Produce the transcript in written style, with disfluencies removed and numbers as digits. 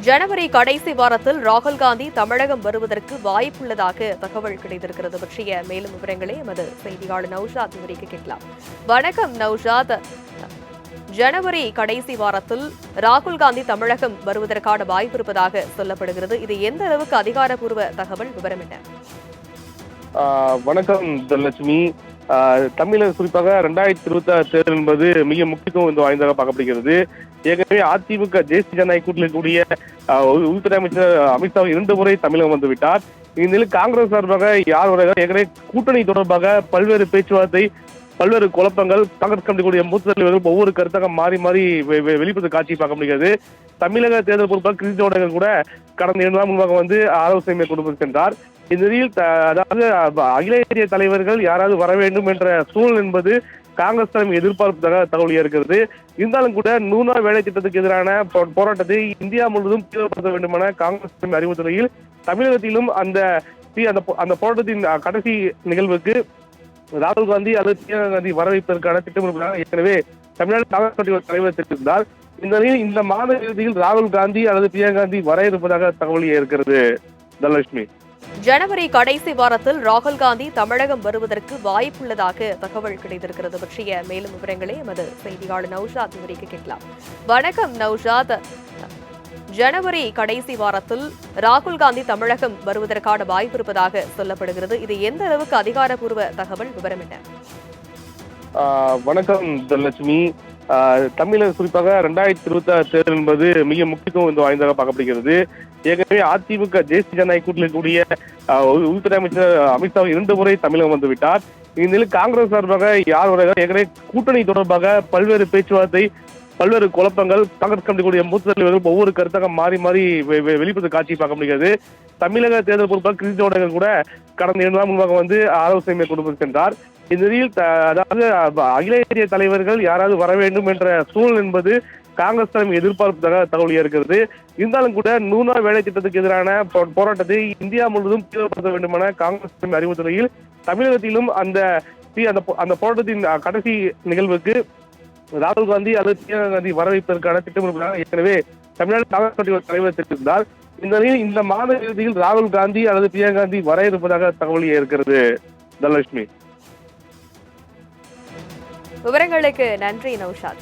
ஜனவரி கடைசி வாரத்தில் ராகுல் காந்தி தமிழகம் வருவதற்கு வாய்ப்புள்ளதாக தகவல் கிடைத்திருக்கிறது பற்றிய மேலும் விவரங்களை எமது செய்தியாளர் நௌஷாத் விவரிக்க கேட்கலாம். வணக்கம் நௌஷாத். ஜனவரி கடைசி வாரத்தில் ராகுல் காந்தி தமிழகம் வருவதற்கான வாய்ப்பு இருப்பதாக சொல்லப்படுகிறது. இது எந்த அளவுக்கு அதிகாரப்பூர்வ தகவல், விவரம் என்ன? வணக்கம் தனலட்சுமி. தமிழக குறிப்பாக 2026 தேர்தல் என்பது மிக முக்கியத்துவம் வாய்ந்ததாக பார்க்கப்படுகிறது. ஏற்கனவே அதிமுக தேசிய ஜனநாயக கூட்டணியில் கூடிய உள்துறை அமைச்சர் அமித்ஷா 2 முறை தமிழகம் வந்துவிட்டார். இந்நிலையில் காங்கிரஸ் சார்பாக யார் ஏற்கனவே கூட்டணி தொடர்பாக பல்வேறு பேச்சுவார்த்தை, பல்வேறு குழப்பங்கள், காங்கிரஸ் கமிட்டி கூடிய மூத்த தலைவர்கள் ஒவ்வொரு கருத்தாக மாறி மாறி வெளிப்படுத்த காட்சி பார்க்க முடிகிறது. தமிழக தேர்தல் பொறுப்பாக கிருஷ்ணோடங்கள் கூட கடந்த 2 நாள் முன்பாக ஆலோசனை மேற்கொண்டு சென்றார். இந்நிலையில் அதாவது அகில இந்திய தலைவர்கள் யாராவது வர வேண்டும் என்ற சூழல் என்பது காங்கிரஸ் தலைமை எதிர்பார்ப்பு தகவல் இருக்கிறது. இருந்தாலும் கூட 100 நாள் வேலை திட்டத்துக்கு எதிரான போராட்டத்தை இந்தியா முழுவதும் தீவிரப்படுத்த வேண்டுமென காங்கிரஸ் தலைமை அறிவுறுத்தலையில் தமிழகத்திலும் அந்த போராட்டத்தின் கடைசி நிகழ்வுக்கு ராகுல் காந்தி அல்லது பிரியங்கா காந்தி வர வைப்பதற்கான திட்டமிடுவதாக ஏற்கனவே தமிழ்நாடு காங்கிரஸ் கட்சி தலைவர் தெரிவித்திருந்தார். இந்த நிலையில் இந்த மாத இறுதியில் ராகுல் காந்தி அல்லது பிரியங்கா காந்தி வர இருப்பதாக தகவல் இருக்கிறது. தனலட்சுமி, ஜனவரி கடைசி வாரத்தில் ராகுல் காந்தி தமிழகம் வருவதற்கு வாய்ப்புள்ளதாக தகவல் கிடைத்திருக்கிறது பற்றிய மேலும் விவரங்களை எமது செய்தியாளர் நௌஷாத் விவரிக்க கேட்கலாம். வணக்கம் நௌஷாத். ஜனவரி கடைசி வாரத்தில் ராகுல் காந்தி தமிழகம் வருவதற்கான வாய்ப்பு இருப்பதாக சொல்லப்படுகிறது. இது எந்த அளவுக்கு அதிகாரப்பூர்வ தகவல், விவரம் என்ன? வணக்கம் தனலட்சுமி. தமிழக குறிப்பாக 2026 தேர்தல் என்பது மிக முக்கியத்துவம் வாய்ந்ததாக பார்க்கப்படுகிறது. ஏற்கனவே அதிமுக தேசிய ஜனநாயக கூட்டணியில் கூடிய உள்துறை அமைச்சர் அமித்ஷா 2 முறை தமிழகம் வந்துவிட்டார். இந்நிலையில் காங்கிரஸ் சார்பாக யார் ஏற்கனவே கூட்டணி தொடர்பாக பல்வேறு பேச்சுவார்த்தை, பல்வேறு குழப்பங்கள், காங்கிரஸ் கமிட்டி கூடிய மூத்த தலைவர்கள் ஒவ்வொரு கருத்தாக மாறி மாறி வெளிப்படுத்த காட்சி பார்க்க முடிகிறது. தமிழக தேர்தல் பொறுப்பாக கிருஷ்ணோடங்கள் கூட கடந்த 2 நாள் முன்பாக ஆலோசனை மேற்கொண்டு சென்றார். இந்நிலையில் அதாவது அகில இந்திய தலைவர்கள் யாராவது வர வேண்டும் என்ற சூழல் என்பது காங்கிரஸ் தலைமை எதிர்பார்ப்பு தகவல் இருக்கிறது. இருந்தாலும் கூட 100 நாள் வேலை திட்டத்துக்கு எதிரான போராட்டத்தை இந்தியா முழுவதும் தீவிரப்படுத்த வேண்டுமென காங்கிரஸ் தலைமை அறிவுறுத்தலையில் தமிழகத்திலும் அந்த போராட்டத்தின் கடைசி நிகழ்வுக்கு ராகுல் காந்தி அல்லது பிரியங்கா காந்தி வர வைப்பதற்கான திட்டமிடுவதாக ஏற்கனவே தமிழ்நாடு காங்கிரஸ் கட்சி தலைவர் தெரிவித்திருந்தார். இந்த நிலையில் இந்த மாத இறுதியில் ராகுல் காந்தி அல்லது பிரியங்கா காந்தி வர இருப்பதாக தகவல் இருக்கிறது. தனலட்சுமி, விவரங்களுக்கு நன்றி நௌஷாத்.